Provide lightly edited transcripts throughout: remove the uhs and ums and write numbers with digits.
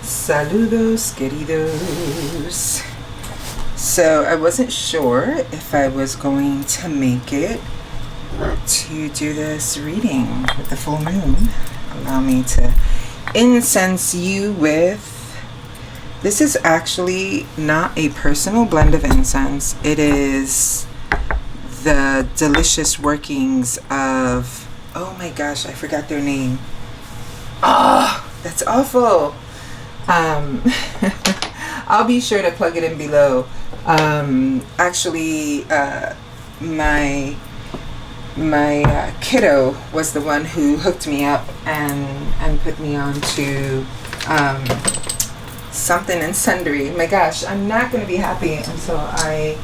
Saludos, queridos. So I wasn't sure if I was going to make it to do this reading with the full moon. Allow me to incense you with... This is actually not a personal blend of incense. It is the delicious workings of... Oh my gosh, I forgot their name. Oh, that's awful. I'll be sure to plug it in below. Actually, my kiddo was the one who hooked me up and put me on to something and sundry. My gosh, I'm not going to be happy until I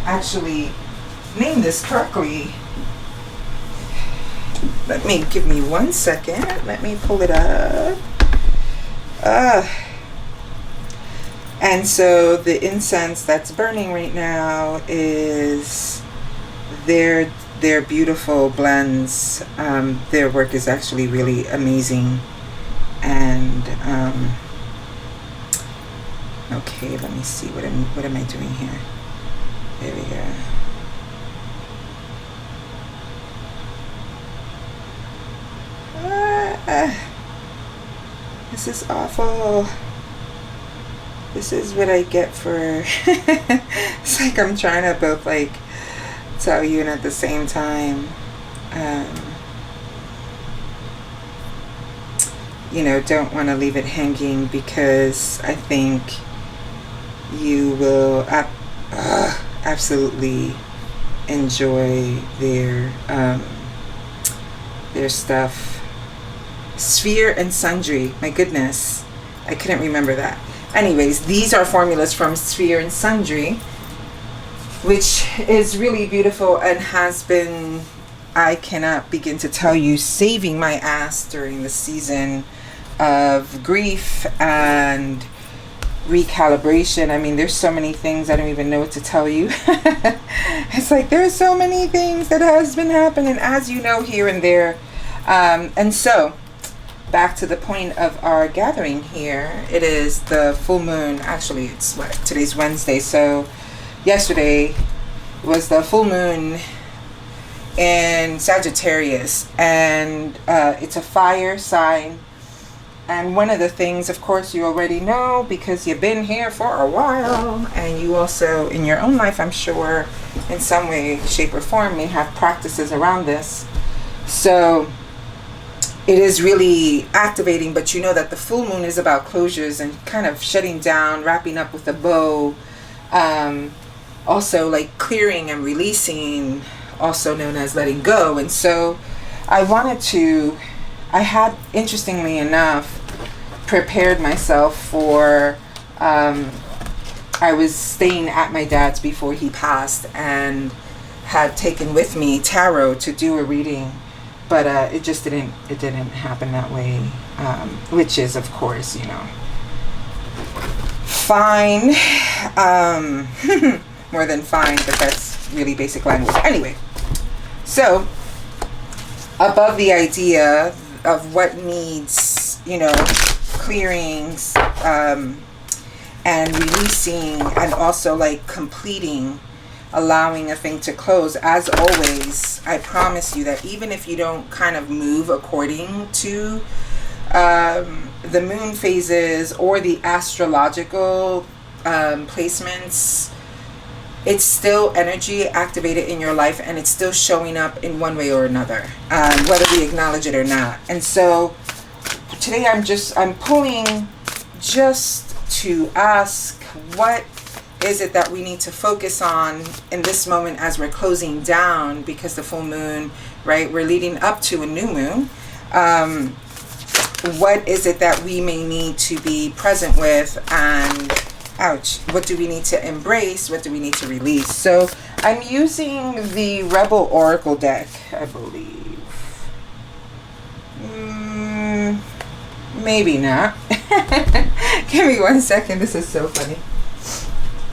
actually name this correctly. Give me 1 second. Let me pull it up. And so the incense that's burning right now is their beautiful blends. Their work is actually really amazing. And okay, let me see what am I doing here. There we go. This is awful. This is what I get for... It's like I'm trying to both tell you and at the same time, don't want to leave it hanging, because I think you will absolutely enjoy their stuff. Sphere and Sundry. My goodness. I couldn't remember that. Anyways, these are formulas from Sphere and Sundry, which is really beautiful and has been, I cannot begin to tell you, saving my ass during the season of grief and recalibration. I mean, there's so many things I don't even know what to tell you. It's like there's so many things that has been happening, as you know, here and there. And so back to the point of our gathering here. It is the full moon. Actually, it's today's Wednesday, so yesterday was the full moon in Sagittarius, and it's a fire sign. And one of the things, of course, you already know, because you've been here for a while, and you also in your own life, I'm sure, in some way, shape, or form, may have practices around this. So it is really activating, but you know that the full moon is about closures and kind of shutting down, wrapping up with a bow. Also clearing and releasing, also known as letting go. And so I had, interestingly enough, prepared myself for, I was staying at my dad's before he passed, and had taken with me tarot to do a reading. But it didn't happen that way, which is, of course, fine, more than fine, but that's really basic language. Anyway, so above the idea of what needs, clearings, and releasing, and also completing, allowing a thing to close, as always, I promise you that even if you don't kind of move according to the moon phases or the astrological placements, it's still energy activated in your life, and it's still showing up in one way or another, whether we acknowledge it or not. And so today I'm pulling just to ask, what is it that we need to focus on in this moment as we're closing down, because the full moon, right, we're leading up to a new moon. What is it that we may need to be present with, and what do we need to embrace? What do we need to release? So I'm using the Rebel Oracle deck, I believe. Maybe not. Give me 1 second. This is so funny.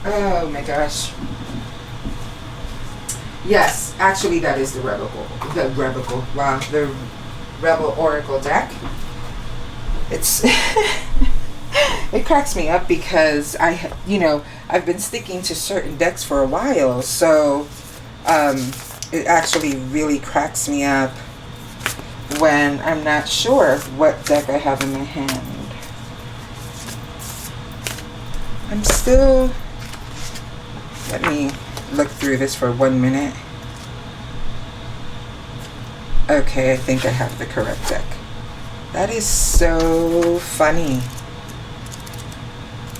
Oh my gosh. Yes, actually that is the Rebel Oracle deck. It's It cracks me up because I've been sticking to certain decks for a while, so it actually really cracks me up when I'm not sure what deck I have in my hand. I'm still, let me look through this for 1 minute. Okay, I think I have the correct deck. That is so funny.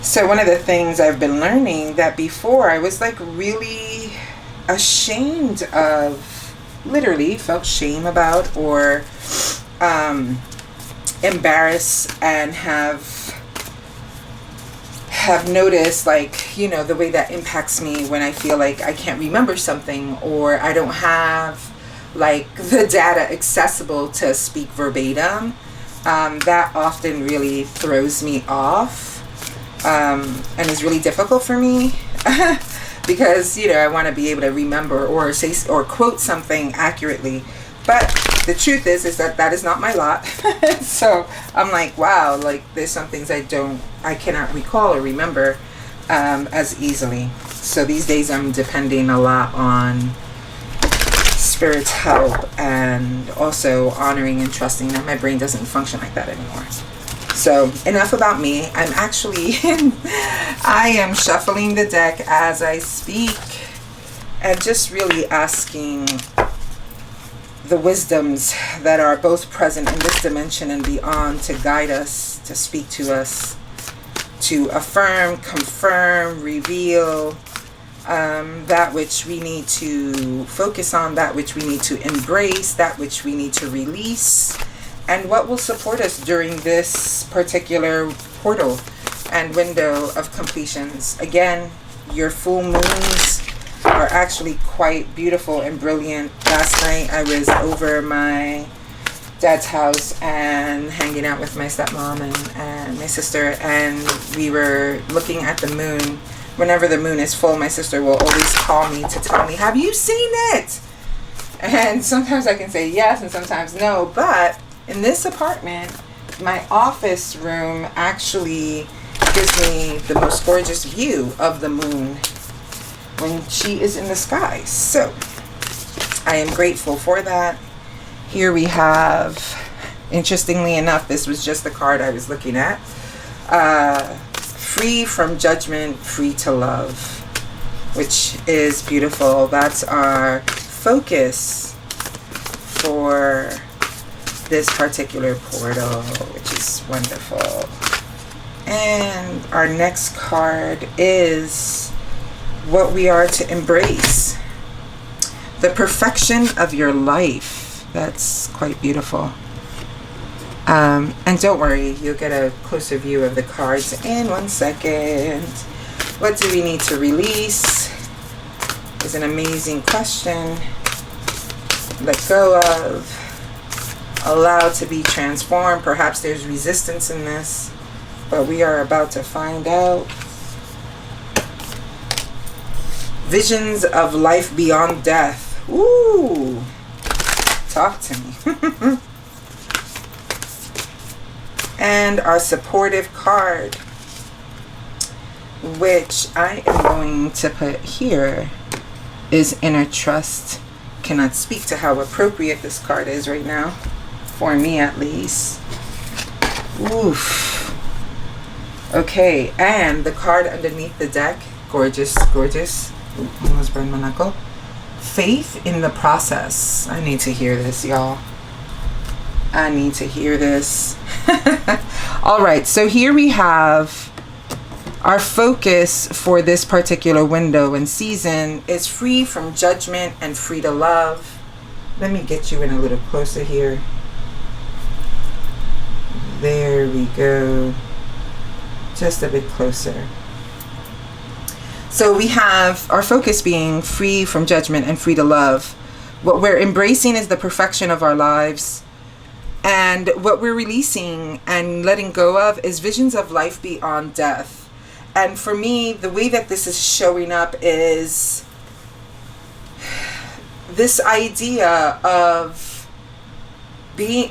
So one of the things I've been learning that before I was like really ashamed of, literally felt shame about, or embarrassed, and have noticed, like, the way that impacts me when I feel like I can't remember something, or I don't have like the data accessible to speak verbatim. That often really throws me off, and is really difficult for me because I want to be able to remember or say or quote something accurately, but the truth is that is not my lot. So I'm like, wow, like there's some things I cannot recall or remember as easily. So these days I'm depending a lot on Spirit's help, and also honoring and trusting that my brain doesn't function like that anymore. So enough about me. I'm actually I am shuffling the deck as I speak, and just really asking the wisdoms that are both present in this dimension and beyond to guide us, to speak to us, to affirm, confirm, reveal that which we need to focus on, that which we need to embrace, that which we need to release, and what will support us during this particular portal and window of completions. Again, your full moons are actually quite beautiful and brilliant. Last night I was over my dad's house and hanging out with my stepmom and my sister, and we were looking at the moon. Whenever the moon is full, my sister will always call me to tell me, have you seen it? And sometimes I can say yes and sometimes no, but in this apartment, my office room actually gives me the most gorgeous view of the moon when she is in the sky. So I am grateful for that. Here we have, interestingly enough, this was just the card I was looking at. Free from judgment, free to love, which is beautiful. That's our focus for this particular portal, which is wonderful. And our next card is what we are to embrace. The perfection of your life. That's quite beautiful. And don't worry, you'll get a closer view of the cards in 1 second. What do we need to release? Is an amazing question. Let go of. Allow to be transformed. Perhaps there's resistance in this, but we are about to find out. Visions of life beyond death. Ooh, talk to me. And our supportive card, which I am going to put here, is Inner Trust. Cannot speak to how appropriate this card is right now, for me at least. Oof. Okay, and the card underneath the deck, gorgeous, gorgeous. Ooh, almost burned my knuckle. Faith in the process. I need to hear this, y'all. I need to hear this. All right, so here we have our focus for this particular window and season is free from judgment and free to love. Let me get you in a little closer here. There we go. Just a bit closer. So we have our focus being free from judgment and free to love. What we're embracing is the perfection of our lives. And what we're releasing and letting go of is visions of life beyond death. And for me, the way that this is showing up is this idea of being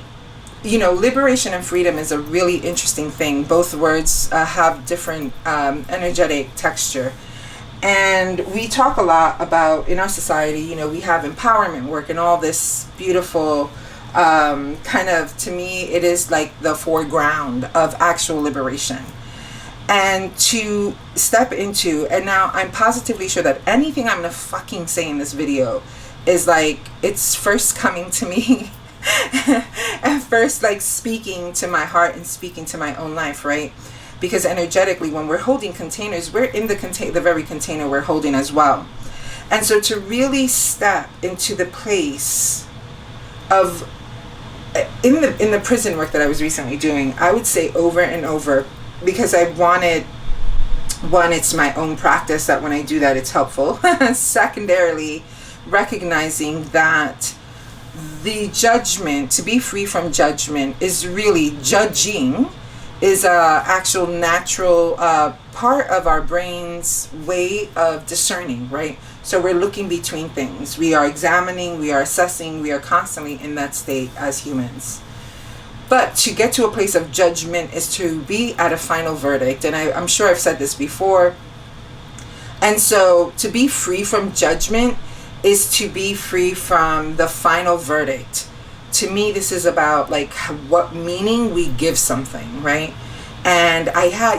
liberation and freedom is a really interesting thing. Both words have different energetic texture. And we talk a lot about, in our society, we have empowerment work and all this beautiful kind of, to me, it is like the foreground of actual liberation. And to step into, and now I'm positively sure that anything I'm going to fucking say in this video is like, it's first coming to me and first like speaking to my heart and speaking to my own life, right? Because energetically, when we're holding containers, we're in the very container we're holding as well. And so to really step into the place of, in the prison work that I was recently doing, I would say over and over, because I wanted, one, it's my own practice that when I do that, it's helpful. Secondarily, recognizing that the judgment, to be free from judgment, is really judging, is a actual natural part of our brain's way of discerning, right? So we're looking between things. We are examining, we are assessing, we are constantly in that state as humans. But to get to a place of judgment is to be at a final verdict. And I'm sure I've said this before. And so to be free from judgment is to be free from the final verdict. To me, this is about like what meaning we give something, right? And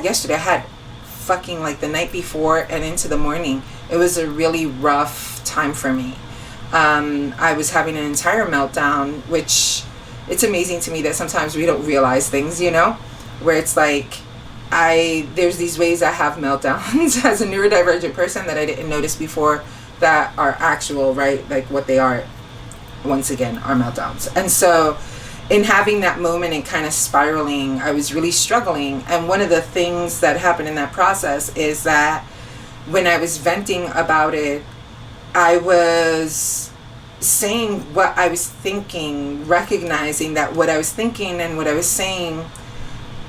yesterday I had fucking like the night before and into the morning, it was a really rough time for me. I was having an entire meltdown, which it's amazing to me that sometimes we don't realize things, where it's like, there's these ways I have meltdowns as a neurodivergent person that I didn't notice before that are actual, right? Like what they are, once again, are meltdowns. And so in having that moment and kind of spiraling, I was really struggling. And one of the things that happened in that process is that when I was venting about it, I was saying what I was thinking, recognizing that what I was thinking and what I was saying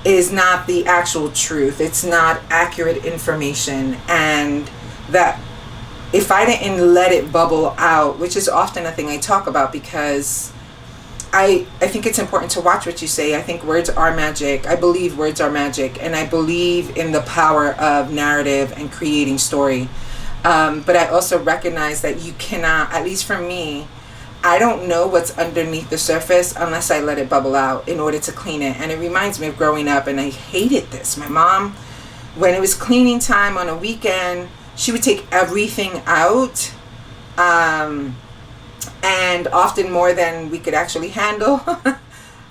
is not the actual truth. It's not accurate information. And that if I didn't let it bubble out, which is often a thing I talk about, because I think it's important to watch what you say. I think words are magic. I believe words are magic. And I believe in the power of narrative and creating story. But I also recognize that you cannot, at least for me, I don't know what's underneath the surface unless I let it bubble out in order to clean it. And it reminds me of growing up, and I hated this. My mom, when it was cleaning time on a weekend, she would take everything out, and often more than we could actually handle.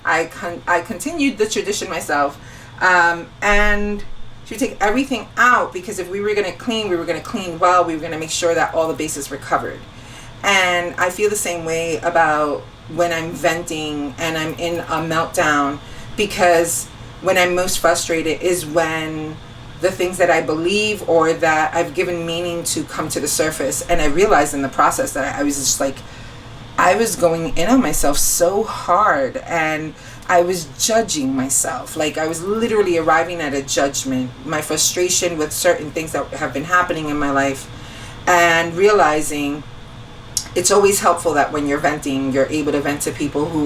I continued the tradition myself, and she would take everything out because if we were going to clean, we were going to clean well. We were going to make sure that all the bases were covered. And I feel the same way about when I'm venting and I'm in a meltdown, because when I'm most frustrated is when the things that I believe or that I've given meaning to come to the surface. And I realized in the process that I was just like, I was going in on myself so hard, and I was judging myself. Like I was literally arriving at a judgment, my frustration with certain things that have been happening in my life, and realizing it's always helpful that when you're venting, you're able to vent to people who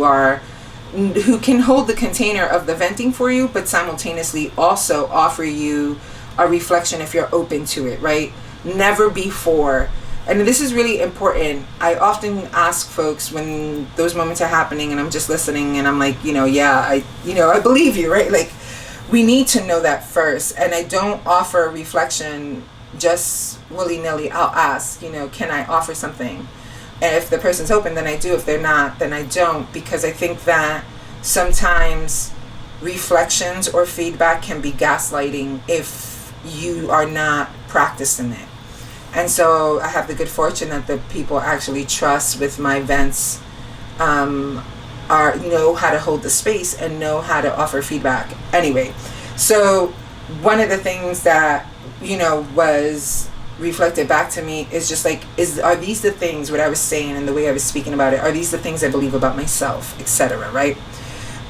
can hold the container of the venting for you, but simultaneously also offer you a reflection if you're open to it, right? Never before. And this is really important. I often ask folks when those moments are happening and I'm just listening and I'm like, I believe you, right? Like we need to know that first. And I don't offer a reflection just willy-nilly. I'll ask, can I offer something? And if the person's open, then I do. If they're not, then I don't. Because I think that sometimes reflections or feedback can be gaslighting if you are not practicing it. And so I have the good fortune that the people actually trust with my vents know how to hold the space and know how to offer feedback. Anyway, so one of the things that, was reflected back to me is just like, are these the things, what I was saying and the way I was speaking about it, are these the things I believe about myself, etc., right?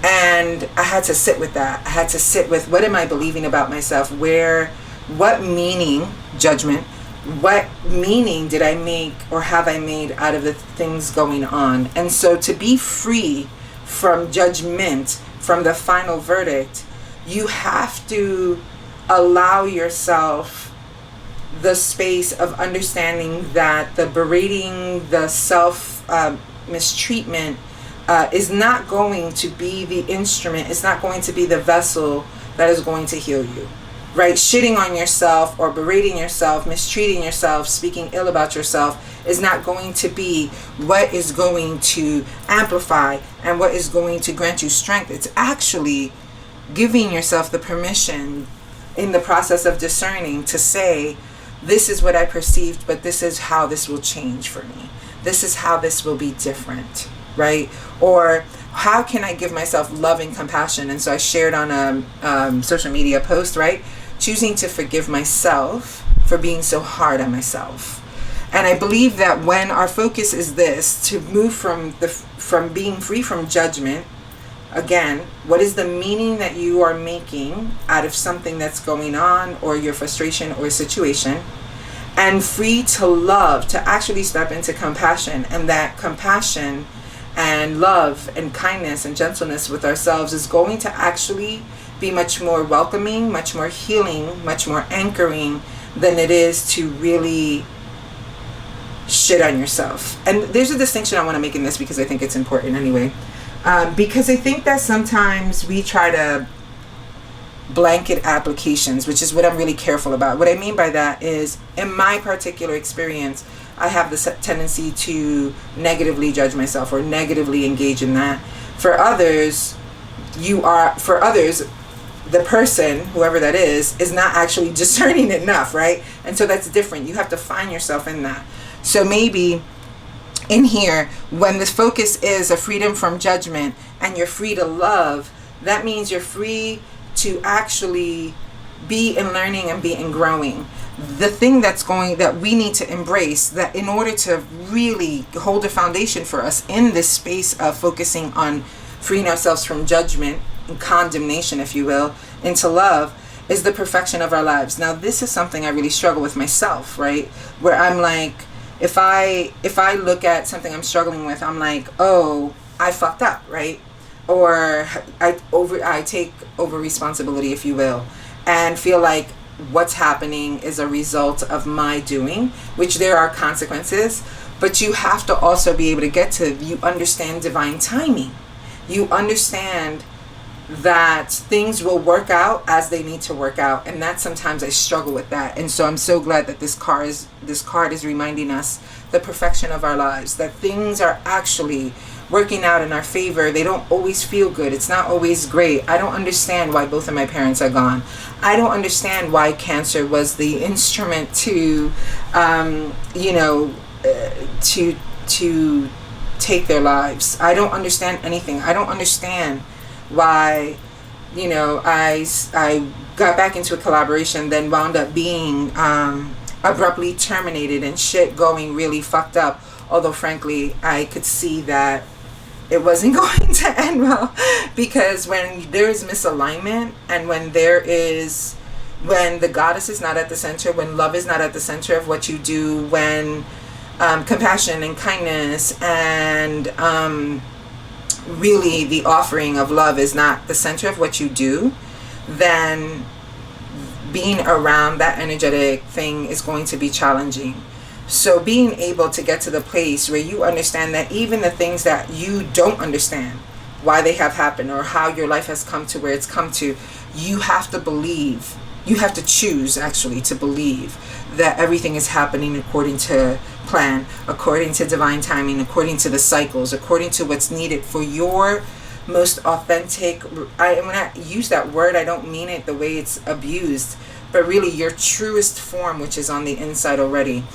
And I had to sit with that. I had to sit with, what am I believing about myself? What meaning, judgment, what meaning did I make or have I made out of the things going on? And so to be free from judgment from the final verdict, you have to allow yourself the space of understanding that the berating, the self mistreatment is not going to be the instrument, it's not going to be the vessel that is going to heal you. Right? Shitting on yourself or berating yourself, mistreating yourself, speaking ill about yourself is not going to be what is going to amplify and what is going to grant you strength. It's actually giving yourself the permission in the process of discerning to say, this is what I perceived, but this is how this will change for me. This is how this will be different, right? Or how can I give myself love and compassion? And so I shared on a social media post, right? Choosing to forgive myself for being so hard on myself. And I believe that when our focus is this, to move from being free from judgment, again, what is the meaning that you are making out of something that's going on, or your frustration or situation, and free to love, to actually step into compassion. And that compassion and love and kindness and gentleness with ourselves is going to actually be much more welcoming, much more healing, much more anchoring than it is to really shit on yourself. And there's a distinction I want to make in this because I think it's important anyway. Because I think that sometimes we try to blanket applications, which is what I'm really careful about. What I mean by that is, in my particular experience, I have this tendency to negatively judge myself or negatively engage in that. For others, the person, whoever that is not actually discerning enough, right? And so that's different. You have to find yourself in that. So maybe in here, when the focus is a freedom from judgment and you're free to love, that means you're free to actually be in learning and be in growing. The thing that we need to embrace, that in order to really hold a foundation for us in this space of focusing on freeing ourselves from judgment and condemnation, if you will, into love, is the perfection of our lives. Now, this is something I really struggle with myself, right? Where I'm like, if I look at something I'm struggling with, I'm like, oh, I fucked up, right? Or I take over responsibility, if you will, and feel like what's happening is a result of my doing, which there are consequences. But you have to also be able to get to, you understand divine timing. You understand that things will work out as they need to work out, and that sometimes I struggle with that. And so I'm so glad that this card is reminding us the perfection of our lives, that things are actually working out in our favor. They don't always feel good. It's not always great. I don't understand why both of my parents are gone. I don't understand why cancer was the instrument to take their lives. I don't understand anything. I don't understand why, I got back into a collaboration, then wound up being abruptly terminated and shit going really fucked up. Although frankly, I could see that it wasn't going to end well, because when there is misalignment and when the goddess is not at the center, when love is not at the center of what you do, when compassion and kindness and really the offering of love is not the center of what you do, then being around that energetic thing is going to be challenging. So being able to get to the place where you understand that even the things that you don't understand why they have happened or how your life has come to where it's come to, you have to believe, you have to choose actually to believe that everything is happening according to plan, according to divine timing, according to the cycles, according to what's needed for your most authentic, when I use that word, I don't mean it the way it's abused, but really your truest form, which is on the inside already.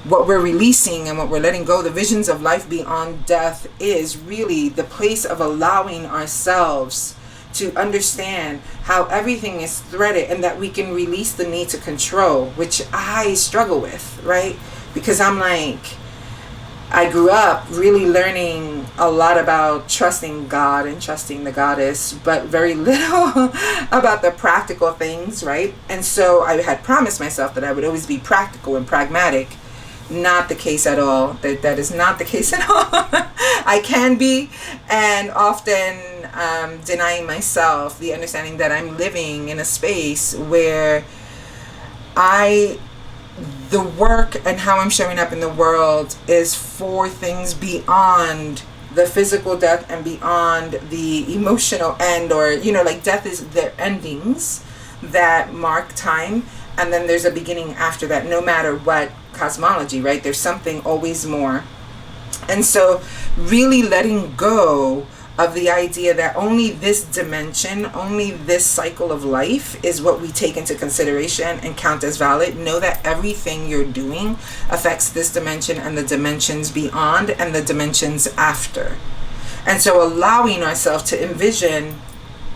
What we're releasing and what we're letting go, the visions of life beyond death, is really the place of allowing ourselves to understand how everything is threaded, and that we can release the need to control, which I struggle with, right? Because I'm like, I grew up really learning a lot about trusting God and trusting the goddess, but very little about the practical things, right? And so I had promised myself that I would always be practical and pragmatic. Not the case at all. That is not the case at all. I can be, and often denying myself the understanding that I'm living in a space where the work and how I'm showing up in the world is for things beyond the physical death and beyond the emotional end, or, like death is their endings that mark time, and then there's a beginning after that, no matter what cosmology, right? There's something always more. And so really letting go of the idea that only this dimension, only this cycle of life is what we take into consideration and count as valid. Know that everything you're doing affects this dimension and the dimensions beyond and the dimensions after. And so allowing ourselves to envision,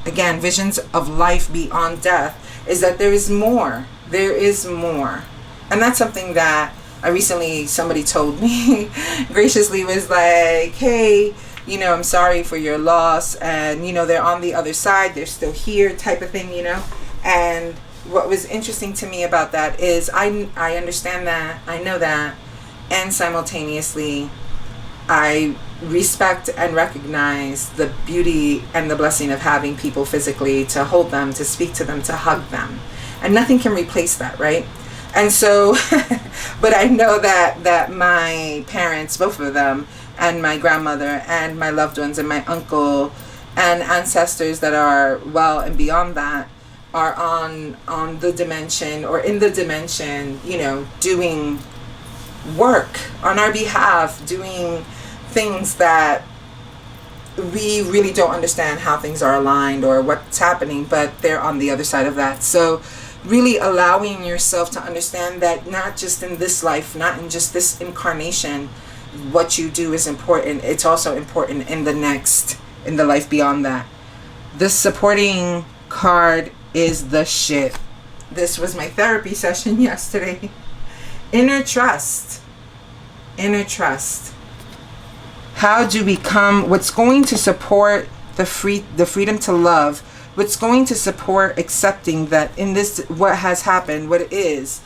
again, visions of life beyond death, is that there is more. There is more. And that's something that somebody told me graciously, was like, hey, I'm sorry for your loss, and they're on the other side, they're still here, type of thing, And what was interesting to me about that is I understand that, I know that, and simultaneously I respect and recognize the beauty and the blessing of having people physically to hold them, to speak to them, to hug them, and nothing can replace that, right? And so but I know that my parents, both of them, and my grandmother and my loved ones and my uncle and ancestors that are well and beyond that are on the dimension, or in the dimension, doing work on our behalf, doing things that we really don't understand how things are aligned or what's happening, but they're on the other side of that. So really allowing yourself to understand that not just in this life, not in just this incarnation, what you do is important. It's also important in the life beyond that. The supporting card is the shit. This was my therapy session yesterday. Inner trust. Inner trust. How do we come? What's going to support the freedom to love? What's going to support accepting that in this, what has happened, what it is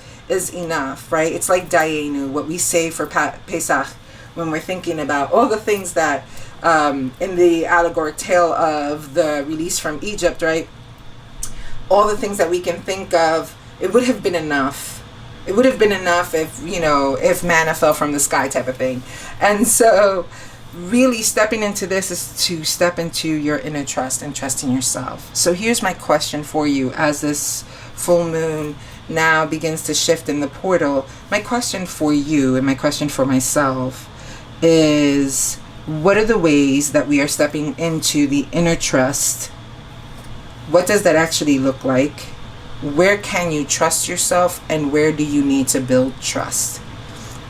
enough, right? It's like Dayenu, what we say for Pesach, when we're thinking about all the things that in the allegoric tale of the release from Egypt, right? All the things that we can think of, it would have been enough. It would have been enough if manna fell from the sky, type of thing. And so really stepping into this is to step into your inner trust and trusting yourself. So here's my question for you as this full moon now begins to shift in the portal. My question for you and my question for myself is, what are the ways that we are stepping into the inner trust? What does that actually look like? Where can you trust yourself, and where do you need to build trust?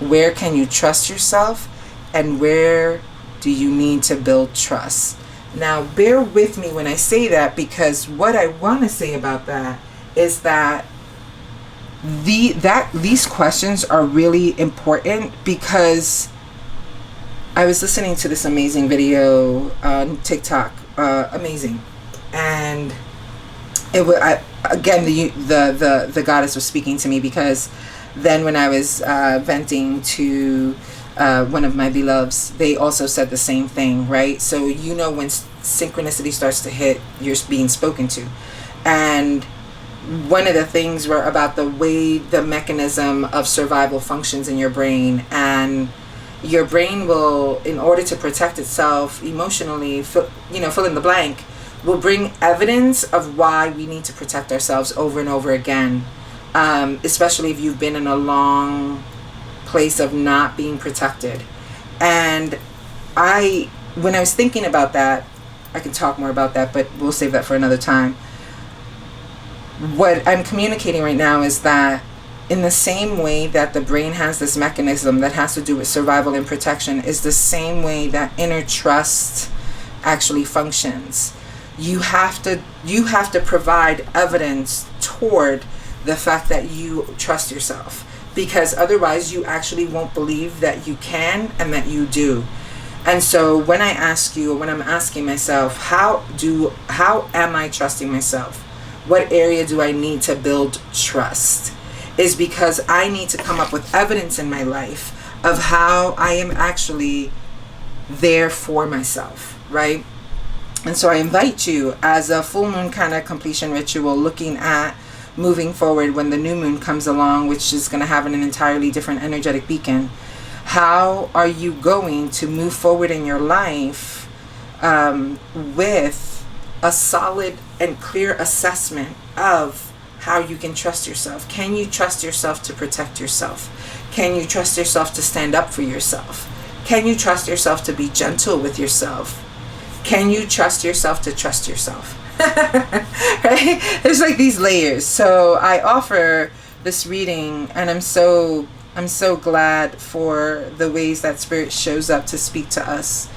Where can you trust yourself, and where do you need to build trust? Now, bear with me when I say that, because what I want to say about that is that these questions are really important, because I was listening to this amazing video on TikTok, amazing, and it was again the goddess was speaking to me, because then when I was venting to one of my beloveds, they also said the same thing, right? So when synchronicity starts to hit, you're being spoken to. And one of the things were about the way the mechanism of survival functions in your brain, and your brain will, in order to protect itself emotionally, fill in the blank, will bring evidence of why we need to protect ourselves over and over again, especially if you've been in a long place of not being protected. And when I was thinking about that, I can talk more about that, but we'll save that for another time. What I'm communicating right now is that in the same way that the brain has this mechanism that has to do with survival and protection, is the same way that inner trust actually functions. You have to provide evidence toward the fact that you trust yourself, because otherwise you actually won't believe that you can and that you do. And so when I ask you, or when I'm asking myself, how am I trusting myself? What area do I need to build trust? Is because I need to come up with evidence in my life of how I am actually there for myself, right? And so I invite you, as a full moon kind of completion ritual, looking at moving forward when the new moon comes along, which is going to have an entirely different energetic beacon. How are you going to move forward in your life with a solid and clear assessment of how you can trust yourself? Can you trust yourself to protect yourself? Can you trust yourself to stand up for yourself? Can you trust yourself to be gentle with yourself? Can you trust yourself to trust yourself? Right? There's like these layers. So I offer this reading, and I'm so glad for the ways that Spirit shows up to speak to us,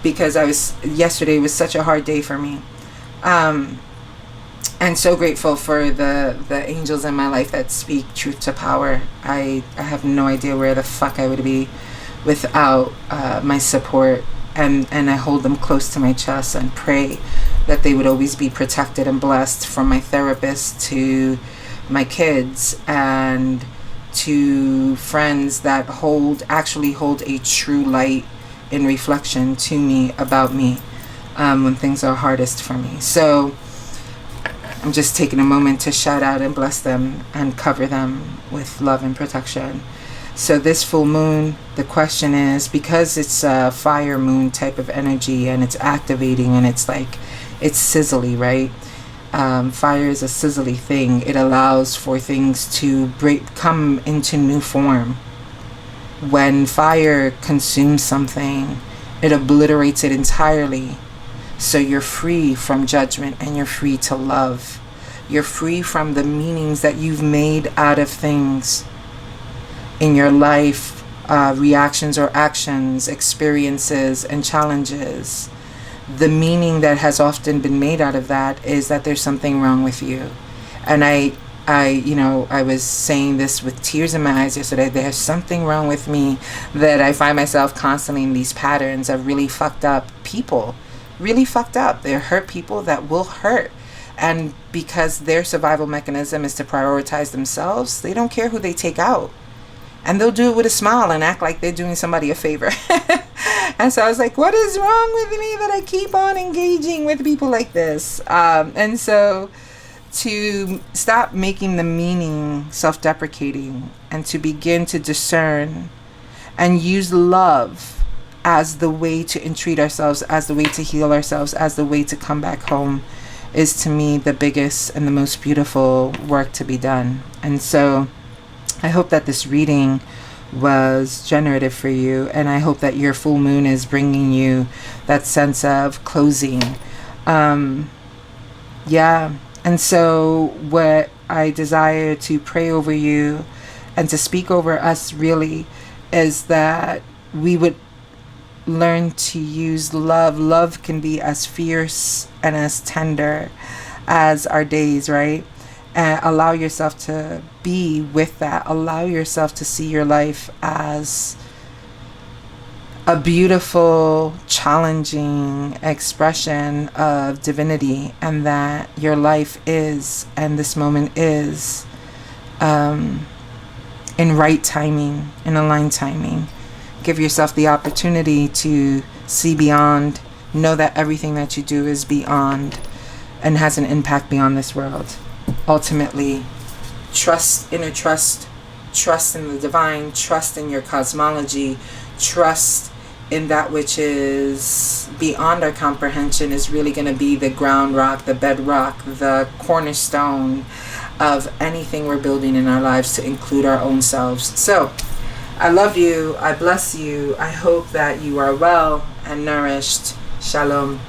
because yesterday was such a hard day for me. And so grateful for the angels in my life that speak truth to power. I have no idea where the fuck I would be without my support, and I hold them close to my chest and pray that they would always be protected and blessed, from my therapist to my kids and to friends that actually hold a true light in reflection to me about me when things are hardest for me. So I'm just taking a moment to shout out and bless them and cover them with love and protection. So this full moon, the question is, because it's a fire moon type of energy, and it's activating, and it's sizzly, right? Fire is a sizzly thing. It allows for things to come into new form. When fire consumes something, it obliterates it entirely. So you're free from judgment, and you're free to love. You're free from the meanings that you've made out of things in your life, reactions or actions, experiences and challenges. The meaning that has often been made out of that is that there's something wrong with you. And I was saying this with tears in my eyes yesterday. There's something wrong with me, that I find myself constantly in these patterns of really fucked up people. Really fucked up. They're hurt people that will hurt. And because their survival mechanism is to prioritize themselves, they don't care who they take out. And they'll do it with a smile and act like they're doing somebody a favor. And so I was like, what is wrong with me that I keep on engaging with people like this? And so to stop making the meaning self-deprecating, and to begin to discern and use love as the way to entreat ourselves, as the way to heal ourselves, as the way to come back home, is to me the biggest and the most beautiful work to be done. And so I hope that this reading was generative for you, and I hope that your full moon is bringing you that sense of closing. And so what I desire to pray over you and to speak over us really is that we would learn to use love. Love can be as fierce and as tender as our days, right? And allow yourself to be with that. Allow yourself to see your life as a beautiful, challenging expression of divinity, and that your life is, and this moment is, in right timing, in aligned timing. Give yourself the opportunity to see beyond, know that everything that you do is beyond and has an impact beyond this world. Ultimately, trust in the divine, trust in your cosmology, trust in that which is beyond our comprehension is really going to be the ground rock, the bedrock, the cornerstone of anything we're building in our lives, to include our own selves. So I love you. I bless you. I hope that you are well and nourished. Shalom.